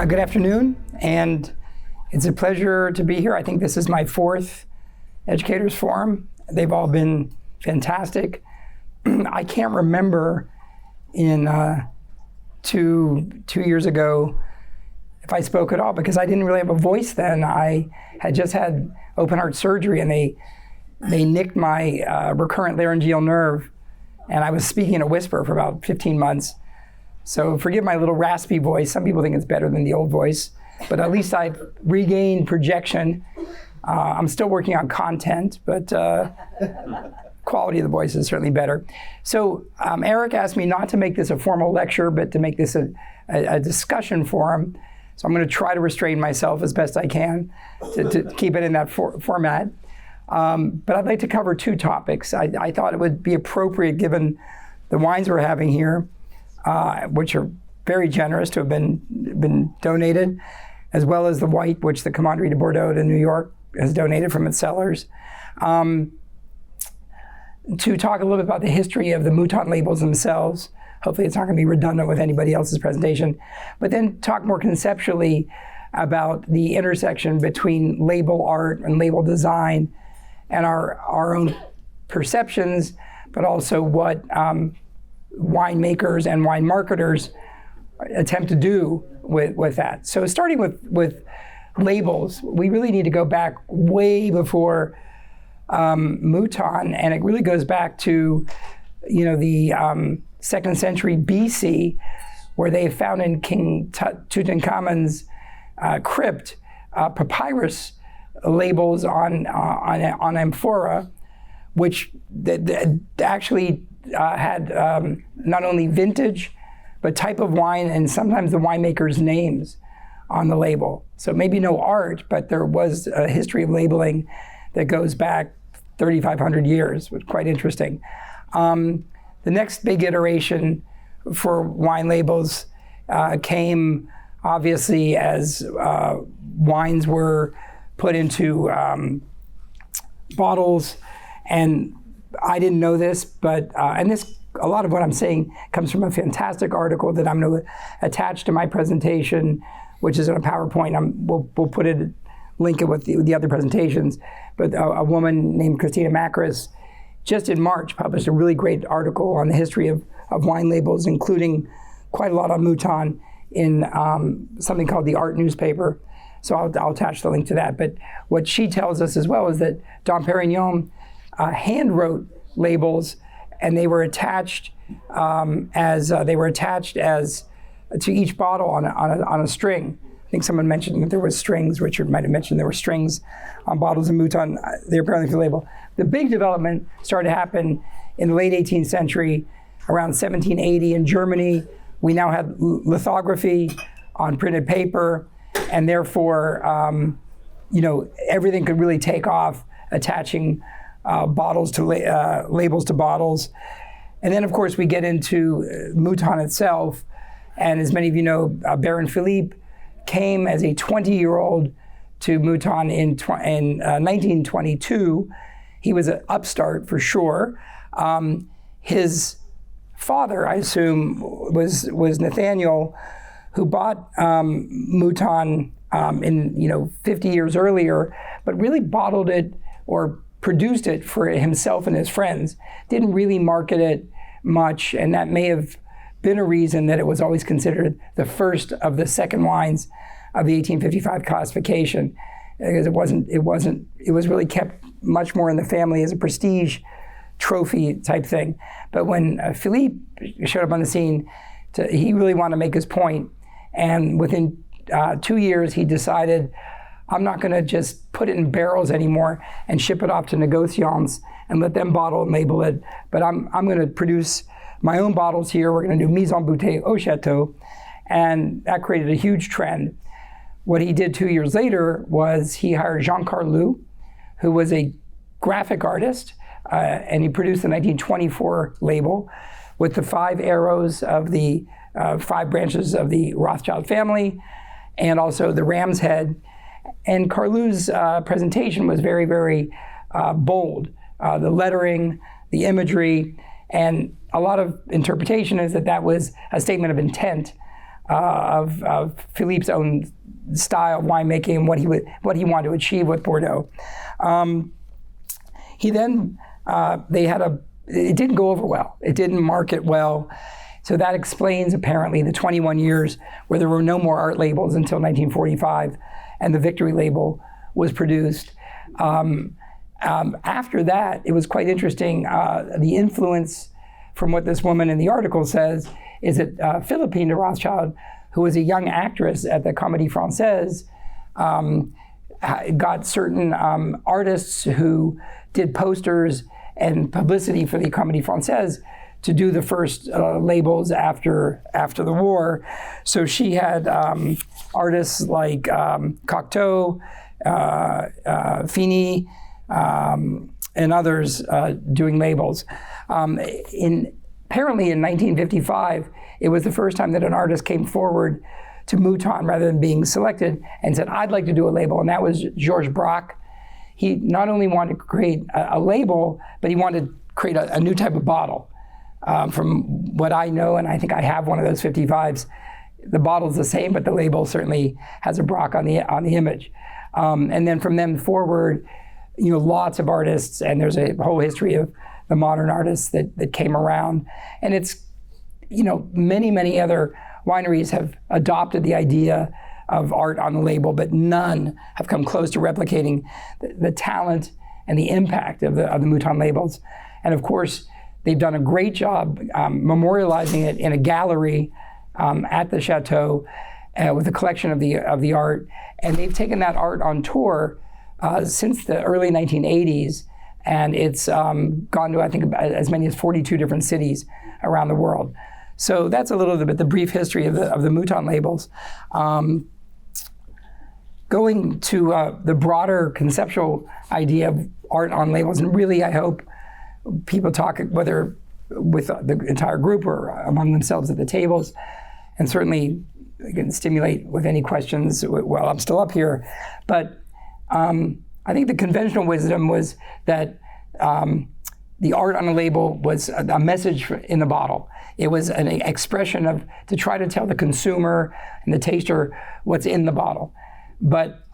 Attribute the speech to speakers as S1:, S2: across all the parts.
S1: Good afternoon, and it's a pleasure to be here. I think this is my fourth Educators Forum. They've all been fantastic. I can't remember in two years ago if I spoke at all, because I didn't really have a voice then. I had just had open heart surgery, and they nicked my recurrent laryngeal nerve, and I was speaking in a whisper for about 15 months. So forgive my little raspy voice. Some people think it's better than the old voice, but at least I've regained projection. I'm still working on content, but quality of the voice is certainly better. So Eric asked me not to make this a formal lecture, but to make this a discussion forum. So I'm going to try to restrain myself as best I can to keep it in that format. But I'd like to cover two topics. I thought it would be appropriate, given the wines we're having here, which are very generous to have been donated, as well as the white, which the Commanderie de Bordeaux in New York has donated from its cellars, to talk a little bit about the history of the Mouton labels themselves. Hopefully it's not going to be redundant with anybody else's presentation, but then talk more conceptually about the intersection between label art and label design and our own perceptions, but also what winemakers and wine marketers attempt to do with that. So starting with labels, we really need to go back way before Mouton, and it really goes back to the 2nd century BC, where they found in King Tutankhamun's crypt papyrus labels on amphora, which actually had not only vintage, but type of wine and sometimes the winemaker's names on the label. So maybe no art, but there was a history of labeling that goes back 3,500 years, which is quite interesting. The next big iteration for wine labels came obviously as wines were put into bottles, and I didn't know this, but a lot of what I'm saying comes from a fantastic article that I'm going to attach to my presentation, which is on a PowerPoint. We'll put it, link it with the other presentations. But a woman named Christina Macris, just in March, published a really great article on the history of wine labels, including quite a lot on Mouton in something called the Art newspaper. So I'll attach the link to that. But what she tells us as well is that Dom Perignon hand wrote labels, and they were attached as to each bottle on a string. I think someone mentioned that there was strings. Richard might have mentioned there were strings on bottles of Mouton. They're apparently for the label. The big development started to happen in the late 18th century, around 1780 in Germany. We now had lithography on printed paper, and therefore, everything could really take off, attaching bottles to labels to bottles. And then, of course, we get into Mouton itself. And as many of you know, Baron Philippe came as a 20-year-old to Mouton in 1922. He was an upstart for sure. His father, I assume, was Nathaniel, who bought Mouton 50 years earlier, but really bottled it or produced it for himself and his friends. Didn't really market it much, and that may have been a reason that it was always considered the first of the second wines of the 1855 classification, because it was really kept much more in the family as a prestige trophy type thing. But when Philippe showed up on the scene, he really wanted to make his point, and within 2 years he decided, I'm not going to just put it in barrels anymore and ship it off to negociants and let them bottle and label it, but I'm going to produce my own bottles here. We're going to do mise en bouteille au château, and that created a huge trend. What he did 2 years later was he hired Jean Carlu, who was a graphic artist, and he produced the 1924 label with the 5 arrows of the 5 branches of the Rothschild family, and also the ram's head. And Carlu's presentation was very, very bold. The lettering, the imagery, and a lot of interpretation is that was a statement of intent of Philippe's own style of winemaking and what he wanted to achieve with Bordeaux. He then it didn't go over well. It didn't market well. So that explains apparently the 21 years where there were no more art labels until 1945, and the Victory label was produced. After that, it was quite interesting. The influence from what this woman in the article says is that Philippine de Rothschild, who was a young actress at the Comédie Française, got certain artists who did posters and publicity for the Comédie Française to do the first labels after the war. So she had artists like Cocteau, Fini, and others doing labels. Apparently in 1955, it was the first time that an artist came forward to Mouton rather than being selected and said, I'd like to do a label, and that was Georges Braque. He not only wanted to create a label, but he wanted to create a new type of bottle. From what I know, and I think I have one of those 55s, the bottle's the same, but the label certainly has a Braque on the image. And then from then forward, lots of artists, and there's a whole history of the modern artists that came around. And it's, many, many other wineries have adopted the idea of art on the label, but none have come close to replicating the talent and the impact of the Mouton labels. And of course, they've done a great job memorializing it in a gallery at the Chateau with a collection of the art. And they've taken that art on tour since the early 1980s, and it's gone to, I think, as many as 42 different cities around the world. So that's a little bit the brief history of the Mouton labels. Going to the broader conceptual idea of art on labels, and really I hope people talk, whether with the entire group or among themselves at the tables, and certainly can stimulate with any questions while I'm still up here. But I think the conventional wisdom was that the art on a label was a message in the bottle. It was an expression to try to tell the consumer and the taster what's in the bottle. But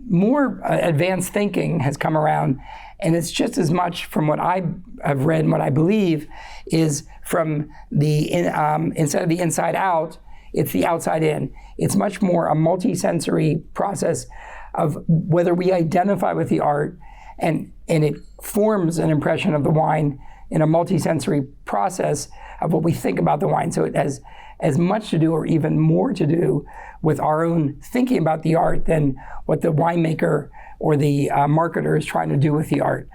S1: more advanced thinking has come around, and it's just as much from what I have read and what I believe is from instead of the inside out, it's the outside in. It's much more a multi-sensory process of whether we identify with the art and it forms an impression of the wine in a multi-sensory process of what we think about the wine. So it has as much to do or even more to do with our own thinking about the art than what the winemaker or the marketer is trying to do with the art.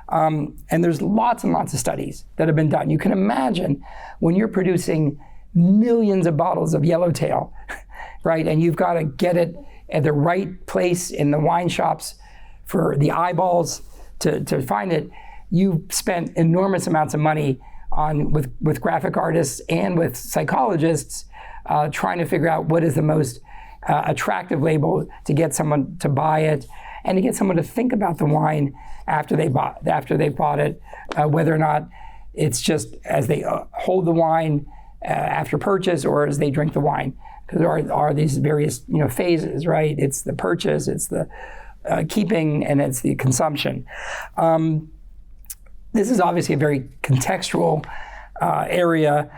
S1: And there's lots and lots of studies that have been done. You can imagine when you're producing millions of bottles of Yellowtail, right? And you've got to get it at the right place in the wine shops for the eyeballs to find it. You spent enormous amounts of money with graphic artists and with psychologists trying to figure out what is the most attractive label to get someone to buy it and to get someone to think about the wine after they've bought it, whether or not it's just as they hold the wine after purchase or as they drink the wine. Because there are these various phases, right? It's the purchase, it's the keeping, and it's the consumption. This is obviously a very contextual area,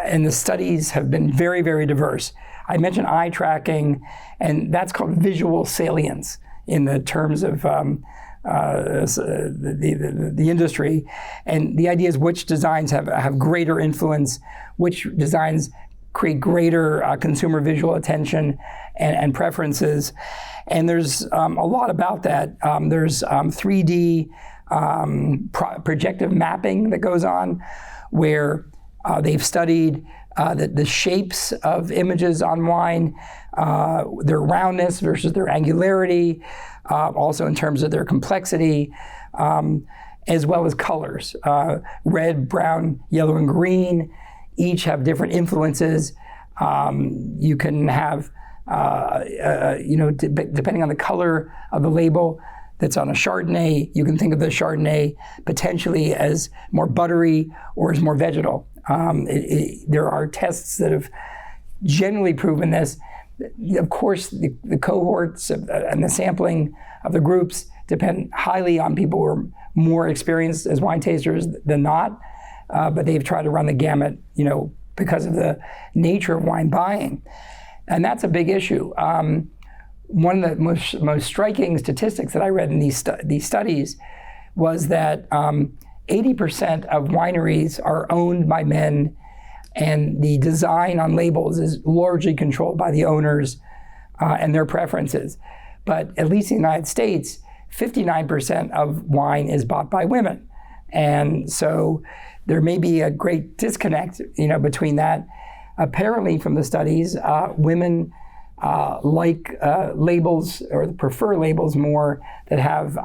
S1: and the studies have been very, very diverse. I mentioned eye tracking, and that's called visual salience in the terms of the industry. And the idea is which designs have greater influence, which designs create greater consumer visual attention and preferences. And there's a lot about that. There's 3D projective mapping that goes on, where they've studied the shapes of images on wine, their roundness versus their angularity, also in terms of their complexity, as well as colors. Red, brown, yellow, and green each have different influences. You can have, depending on the color of the label that's on a Chardonnay, you can think of the Chardonnay potentially as more buttery or as more vegetal. There are tests that have generally proven this. Of course, the cohorts and the sampling of the groups depend highly on people who are more experienced as wine tasters than not, but they've tried to run the gamut, because of the nature of wine buying. And that's a big issue. One of the most striking statistics that I read in these studies was that 80% of wineries are owned by men, and the design on labels is largely controlled by the owners and their preferences. But at least in the United States, 59% of wine is bought by women. And so there may be a great disconnect, between that. Apparently from the studies, women like labels or prefer labels more that have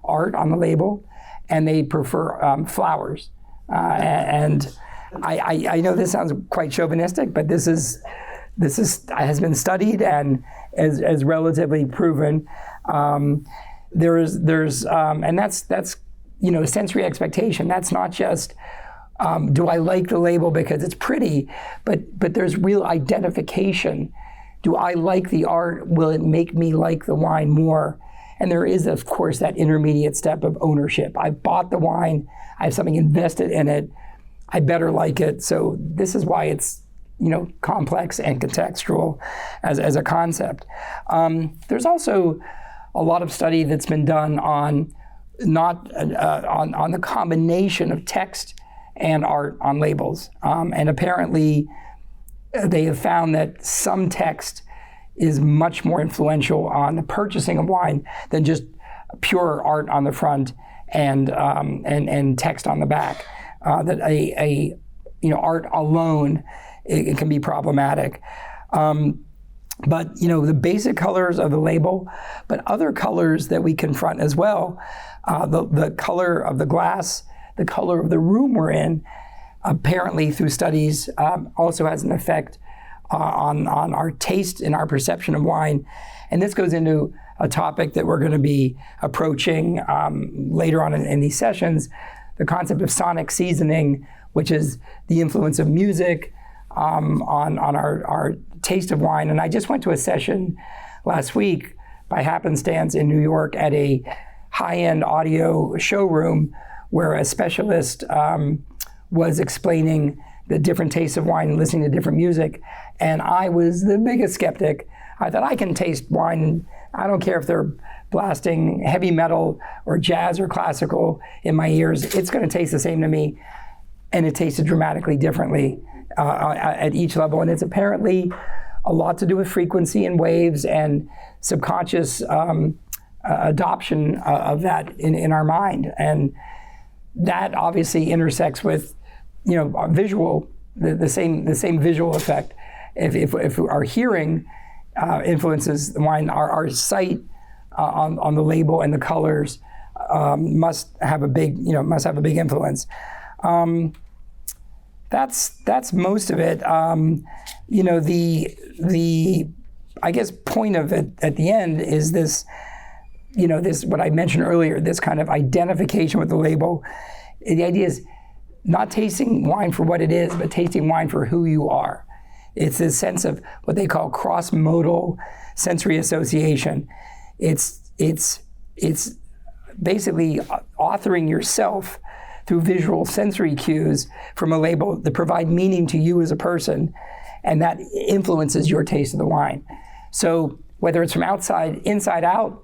S1: art on the label, and they prefer flowers. And I know this sounds quite chauvinistic, but this has been studied and is relatively proven. There's and that's sensory expectation. That's not just do I like the label because it's pretty, but there's real identification. Do I like the art? Will it make me like the wine more? And there is, of course, that intermediate step of ownership. I bought the wine. I have something invested in it. I better like it. So this is why it's, complex and contextual as a concept. There's also a lot of study that's been done on on the combination of text and art on labels. And apparently they have found that some text is much more influential on the purchasing of wine than just pure art on the front and text on the back. That art alone, it can be problematic. But the basic colors of the label, but other colors that we confront as well, the color of the glass, the color of the room we're in, apparently through studies also has an effect on our taste and our perception of wine. And this goes into a topic that we're going to be approaching later on in these sessions, the concept of sonic seasoning, which is the influence of music on our taste of wine. And I just went to a session last week by happenstance in New York at a high-end audio showroom where a specialist was explaining the different tastes of wine and listening to different music. And I was the biggest skeptic. I thought, I can taste wine. I don't care if they're blasting heavy metal or jazz or classical in my ears. It's going to taste the same to me. And it tasted dramatically differently at each level. And it's apparently a lot to do with frequency and waves and subconscious adoption of that in our mind. And that obviously intersects with, visual, the same visual effect. If our hearing influences the wine, our sight on the label and the colors must have a big influence. That's most of it. The I guess point of it at the end is this, this what I mentioned earlier, this kind of identification with the label. The idea is not tasting wine for what it is, but tasting wine for who you are. It's this sense of what they call cross-modal sensory association. It's basically authoring yourself through visual sensory cues from a label that provide meaning to you as a person, and that influences your taste of the wine. So whether it's from inside out,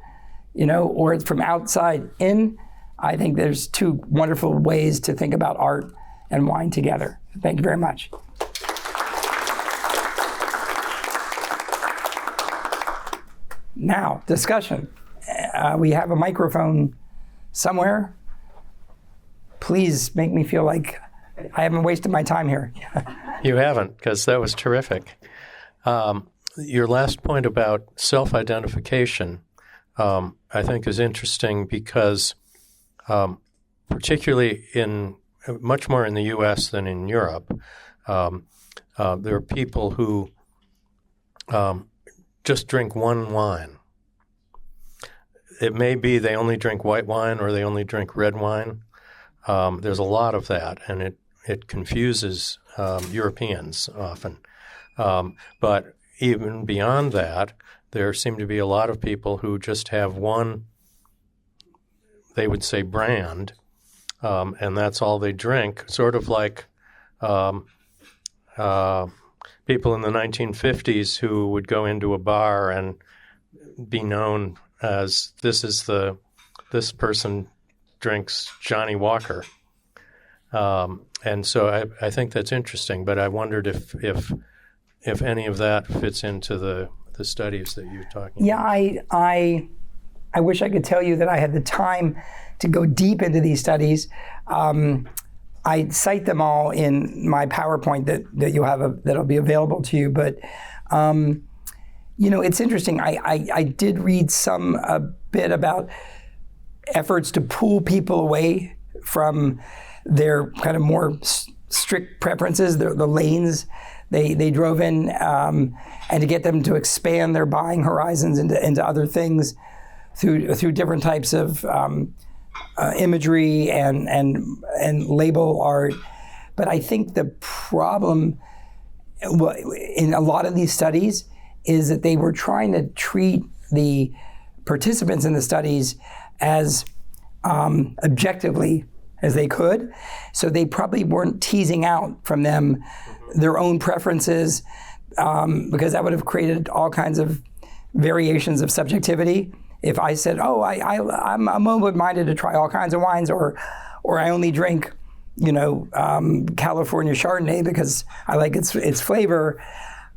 S1: or it's from outside in, I think there's two wonderful ways to think about art and wine together. Thank you very much. Now, discussion. We have a microphone somewhere. Please make me feel like I haven't wasted my time here.
S2: You haven't, because that was terrific. Your last point about self-identification, I think is interesting because particularly much more in the U.S. than in Europe, there are people who just drink one wine. It may be they only drink white wine or they only drink red wine. There's a lot of that, and it confuses Europeans often. But even beyond that, there seem to be a lot of people who just have one, they would say, brand, and that's all they drink, sort of like people in the 1950s who would go into a bar and be known as this person drinks Johnny Walker. And so I think that's interesting, but I wondered if any of that fits into the studies that you're talking about.
S1: Yeah, I wish I could tell you that I had the time to go deep into these studies. I cite them all in my PowerPoint that you'll have that'll be available to you. But it's interesting. I did read a bit about efforts to pull people away from their kind of more strict preferences, the lanes they drove in, and to get them to expand their buying horizons into other things through different types of imagery and label art. But I think the problem in a lot of these studies is that they were trying to treat the participants in the studies as objectively as they could. So they probably weren't teasing out from them their own preferences, because that would have created all kinds of variations of subjectivity. If I said, I'm open-minded to try all kinds of wines, or I only drink, California Chardonnay because I like its flavor,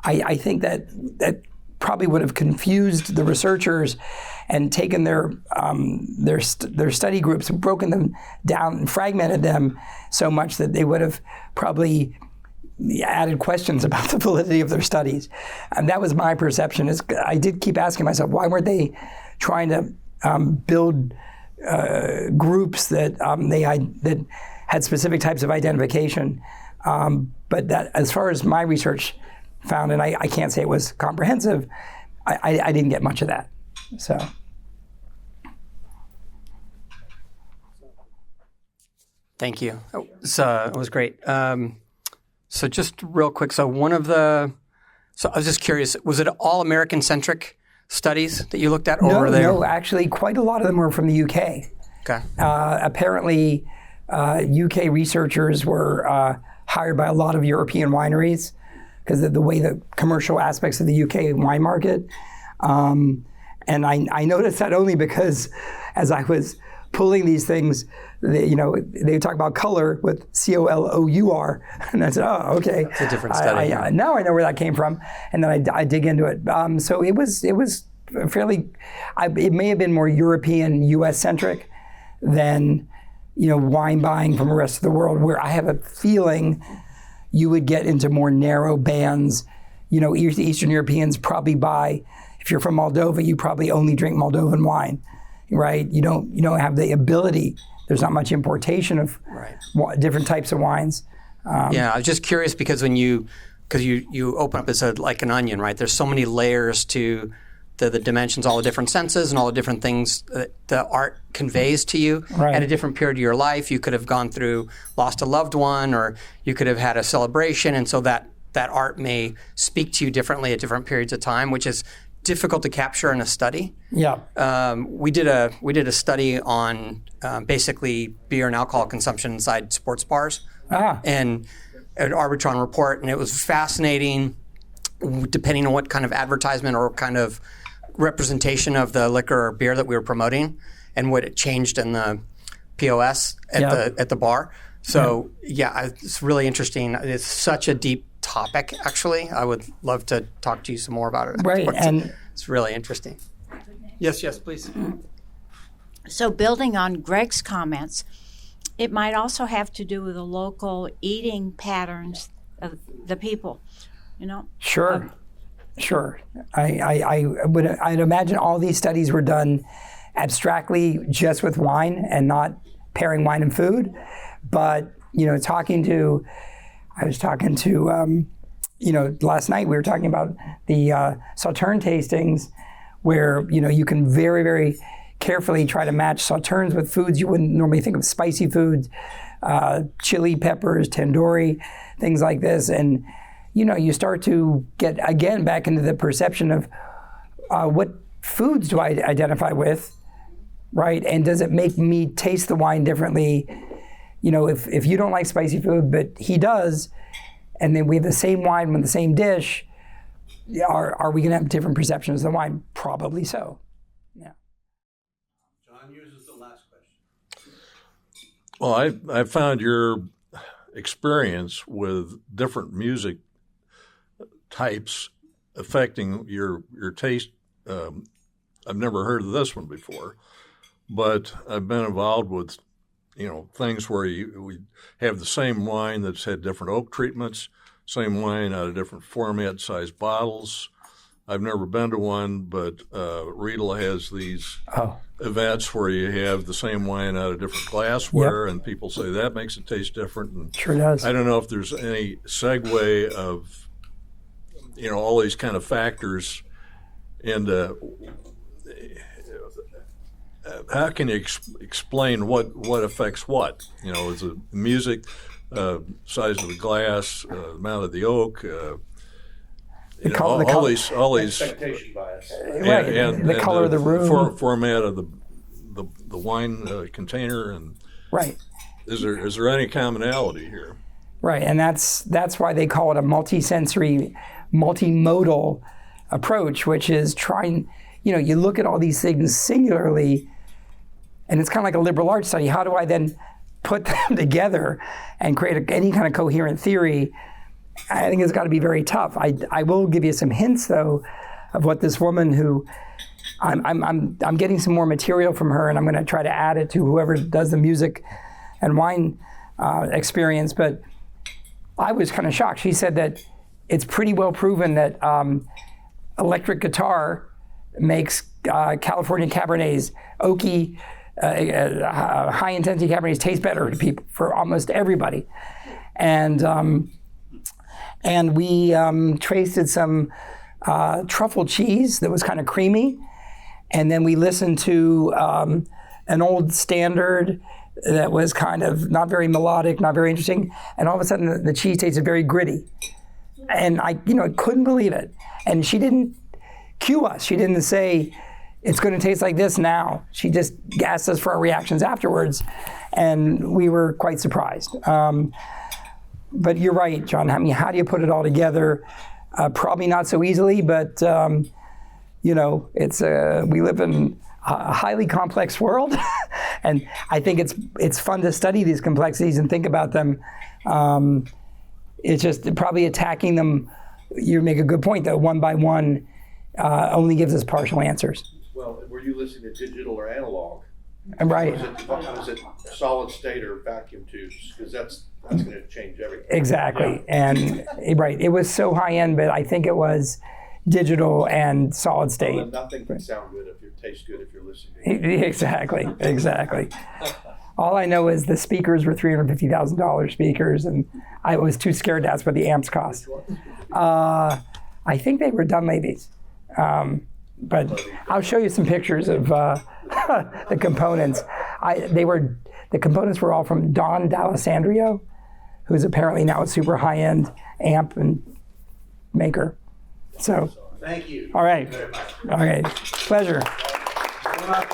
S1: I think that probably would have confused the researchers and taken their study groups and broken them down and fragmented them so much that they would have probably added questions about the validity of their studies. And that was my perception. I did keep asking myself, why weren't they trying to build groups that that had specific types of identification? But that, as far as my research found, and I can't say it was comprehensive, I didn't get much of that. So.
S3: Thank you. It was great. So just real quick, so I was just curious, was it all American-centric studies that you looked at?
S1: No, actually, quite a lot of them were from the UK.
S3: Okay.
S1: Apparently, UK researchers were hired by a lot of European wineries because of the way the commercial aspects of the UK wine market. And I noticed that only because as I was pulling these things, they talk about color with COLOUR, and I said, oh, okay.
S3: It's a different study.
S1: Now I know where that came from, and then I dig into it. So it was fairly. It may have been more European, U.S. centric than wine buying from the rest of the world, where I have a feeling you would get into more narrow bands. Eastern Europeans probably buy. If you're from Moldova, you probably only drink Moldovan wine, right? You don't have the ability. There's not much importation of different types of wines.
S3: I was just curious because you open up as like an onion, right? There's so many layers to the dimensions, all the different senses and all the different things that the art conveys to you at a different period of your life. You could have gone through, lost a loved one, or you could have had a celebration, and so that art may speak to you differently at different periods of time, which is difficult to capture in a study.
S1: Yeah.
S3: We did a study on basically beer and alcohol consumption inside sports bars, and an Arbitron report, and it was fascinating. Depending on what kind of advertisement or kind of representation of the liquor or beer that we were promoting, and what it changed in the POS at the bar. So it's really interesting. It's such a deep topic, actually. I would love to talk to you some more about it.
S1: Right, and
S3: it's really interesting. Yes, please.
S4: So building on Greg's comments, it might also have to do with the local eating patterns of the people,
S1: Sure. I'd imagine all these studies were done abstractly just with wine and not pairing wine and food. But, I was talking to, last night we were talking about the Sauterne tastings where, you can very, very carefully try to match Sauternes with foods you wouldn't normally think of, spicy foods, chili peppers, tandoori, things like this. And, you start to get again back into the perception of what foods do I identify with, right? And does it make me taste the wine differently? If you don't like spicy food, but he does, and then we have the same wine with the same dish, are we going to have different perceptions of the wine? Probably so. Yeah.
S5: John uses the last question.
S6: Well, I found your experience with different music types affecting your taste. I've never heard of this one before, but I've been involved with things where we have the same wine that's had different oak treatments, same wine out of different format size bottles. I've never been to one, but Riedel has these events where you have the same wine out of different glassware, and people say that makes it taste different. And
S1: sure does.
S6: I don't know if there's any segue of all these kind of factors into how can you explain what affects what? Is it music, size of the glass, amount of the oak, all these
S5: Expectation bias.
S1: Right.
S6: and
S1: the color of the room,
S6: format of the wine container, and
S1: right.
S6: Is there any commonality here?
S1: Right, and that's why they call it a multisensory, multimodal approach, which is trying. You look at all these things singularly, and it's kind of like a liberal arts study. How do I then put them together and create any kind of coherent theory? I think it's got to be very tough. I will give you some hints though of what this woman who I'm getting some more material from her, and I'm going to try to add it to whoever does the music and wine experience. But I was kind of shocked. She said that it's pretty well proven that electric guitar makes California Cabernets, oaky, high-intensity Cabernets taste better to people, for almost everybody. And we tasted some truffle cheese that was kind of creamy, and then we listened to an old standard that was kind of not very melodic, not very interesting, and all of a sudden the cheese tasted very gritty. And I couldn't believe it. And she didn't cue us. She didn't say, it's going to taste like this now. She just asked us for our reactions afterwards, and we were quite surprised. But you're right, John. I mean, how do you put it all together? Probably not so easily, but it's we live in a highly complex world, and I think it's fun to study these complexities and think about them. It's just probably attacking them. You make a good point, though. One by one only gives us partial answers.
S5: Well, were you listening to digital or analog?
S1: Right.
S5: Was it solid state or vacuum tubes? Because that's going to change everything.
S1: Exactly. Yeah. And right, it was so high end, but I think it was digital and solid state.
S5: Well, nothing can sound good if it tastes good if you're listening.
S1: Exactly. All I know is the speakers were $350,000 speakers, and I was too scared to ask what the amps cost. I think they were Dunleavy's. But I'll show you some pictures of the components. The components were all from Don D'Alessandro, who's apparently now a super high-end amp and maker. So,
S5: thank you.
S1: All right. Okay. Pleasure.
S5: Well,